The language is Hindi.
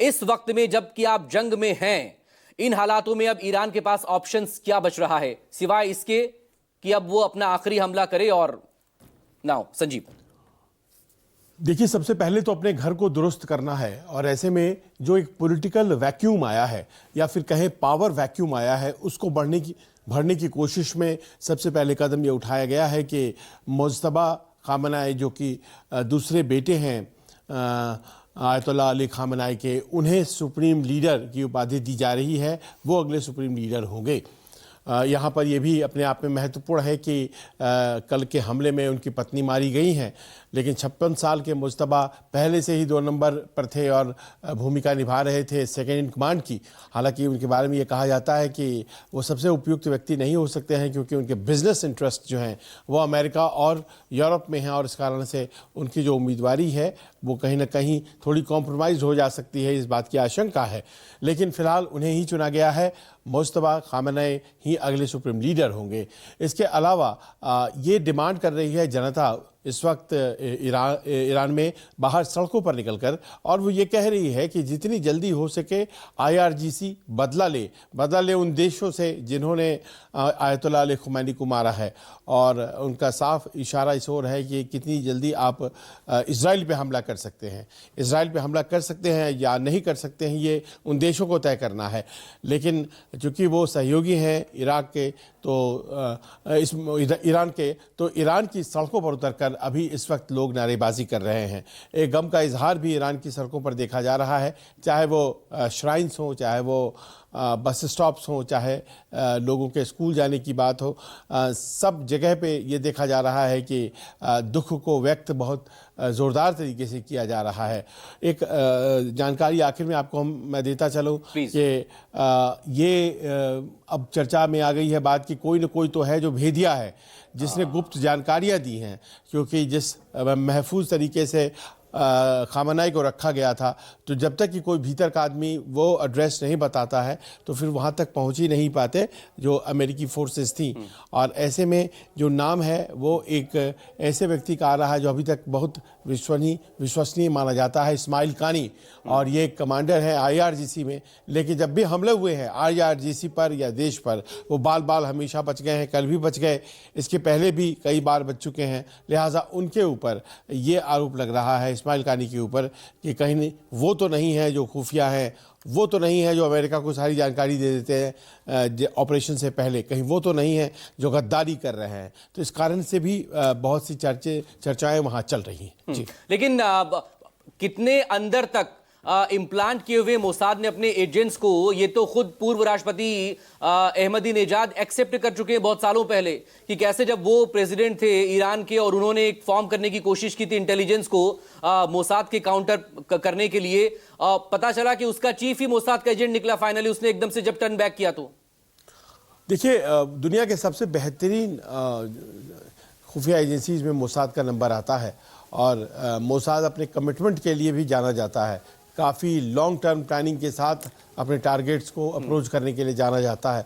इस वक्त में जबकि आप जंग में हैं, इन हालातों में अब ईरान के पास ऑप्शंस क्या बच रहा है सिवाय इसके कि अब वो अपना आखिरी हमला करे? और नाउ संजीव, देखिए, सबसे पहले तो अपने घर को दुरुस्त करना है और ऐसे में जो एक पॉलिटिकल वैक्यूम आया है या फिर कहें पावर वैक्यूम आया है, उसको भरने की कोशिश में सबसे पहले कदम ये उठाया गया है कि मुज्तबा खामनाई, जो कि दूसरे बेटे हैं आयतुल्लाह अली खामनाई के, उन्हें सुप्रीम लीडर की उपाधि दी जा रही है। वो अगले सुप्रीम लीडर होंगे। यहाँ पर यह भी अपने आप में महत्वपूर्ण है कि कल के हमले में उनकी पत्नी मारी गई हैं, लेकिन 56 साल के मुज्तबा पहले से ही 2 नंबर पर थे और भूमिका निभा रहे थे सेकेंड इन कमांड की। हालांकि उनके बारे में ये कहा जाता है कि वो सबसे उपयुक्त व्यक्ति नहीं हो सकते हैं, क्योंकि उनके बिजनेस इंटरेस्ट जो हैं वो अमेरिका और यूरोप में हैं और इस कारण से उनकी जो उम्मीदवारी है वो कहीं ना कहीं थोड़ी कॉम्प्रोमाइज़ हो जा सकती है, इस बात की आशंका है। लेकिन फ़िलहाल उन्हें ही चुना गया है। मुज्तबा खामनेई ही अगले सुप्रीम लीडर होंगे। इसके अलावा ये डिमांड कर रही है जनता इस वक्त ईरान में बाहर सड़कों पर निकलकर, और वो ये कह रही है कि जितनी जल्दी हो सके IRGC बदला ले उन देशों से जिन्होंने आयतुल्लाह अली खुमैनी को मारा है। और उनका साफ इशारा इस ओर है कि कितनी जल्दी आप इजराइल पे हमला कर सकते हैं। इजराइल पे हमला कर सकते हैं या नहीं कर सकते हैं, ये उन देशों को तय करना है। लेकिन चूँकि वो सहयोगी हैं इराक के, तो ईरान के, तो ईरान की सड़कों पर उतरकर अभी इस वक्त लोग नारेबाजी कर रहे हैं। एक गम का इजहार भी ईरान की सड़कों पर देखा जा रहा है, चाहे वो श्राइन्स हो, चाहे वो बस स्टॉप्स हो, चाहे लोगों के स्कूल जाने की बात हो। सब जगह पे ये देखा जा रहा है कि दुख को व्यक्त बहुत ज़ोरदार तरीके से किया जा रहा है। एक जानकारी आखिर में आपको मैं देता चलूँ कि ये अब चर्चा में आ गई है बात कि कोई न कोई तो है जो भेदिया है, जिसने गुप्त जानकारियां दी हैं, क्योंकि जिस महफूज तरीके से खामनाई को रखा गया था, तो जब तक कि कोई भीतर का आदमी वो एड्रेस नहीं बताता है तो फिर वहाँ तक पहुँच ही नहीं पाते जो अमेरिकी फोर्सेस थी। और ऐसे में जो नाम है वो एक ऐसे व्यक्ति का आ रहा है जो अभी तक बहुत विश्वसनीय माना जाता है, इस्माइल कानी। और ये कमांडर है IRGC में, लेकिन जब भी हमले हुए हैं IRGC पर या देश पर, वो बाल हमेशा बच गए हैं। कल भी बच गए, इसके पहले भी कई बार बच चुके हैं। लिहाजा उनके ऊपर ये आरोप लग रहा है, इस्माइल कानी के ऊपर, कि कहीं नहीं वो तो नहीं है जो खुफिया हैं, वो तो नहीं है जो अमेरिका को सारी जानकारी दे देते हैं ऑपरेशन से पहले, कहीं वो तो नहीं है जो गद्दारी कर रहे हैं। तो इस कारण से भी बहुत सी चर्चाएं वहाँ चल रही हैं। जी, लेकिन कितने अंदर तक इम्प्लांट किए हुए मोसाद ने अपने एजेंट्स को, ये तो खुद पूर्व राष्ट्रपति अहमदीनेजाद एक्सेप्ट कर चुके हैं बहुत सालों पहले, कि कैसे जब वो प्रेसिडेंट थे ईरान के और उन्होंने एक फॉर्म करने की कोशिश की थी इंटेलिजेंस को मोसाद के काउंटर करने के लिए, पता चला कि उसका चीफ ही मोसाद का एजेंट निकला फाइनली, उसने एकदम से जब टर्न बैक किया। तो देखिए, दुनिया के सबसे बेहतरीन खुफिया एजेंसीज में मोसाद का नंबर आता है और मोसाद अपने कमिटमेंट के लिए भी जाना जाता है। काफ़ी लॉन्ग टर्म प्लानिंग के साथ अपने टारगेट्स को अप्रोच करने के लिए जाना जाता है।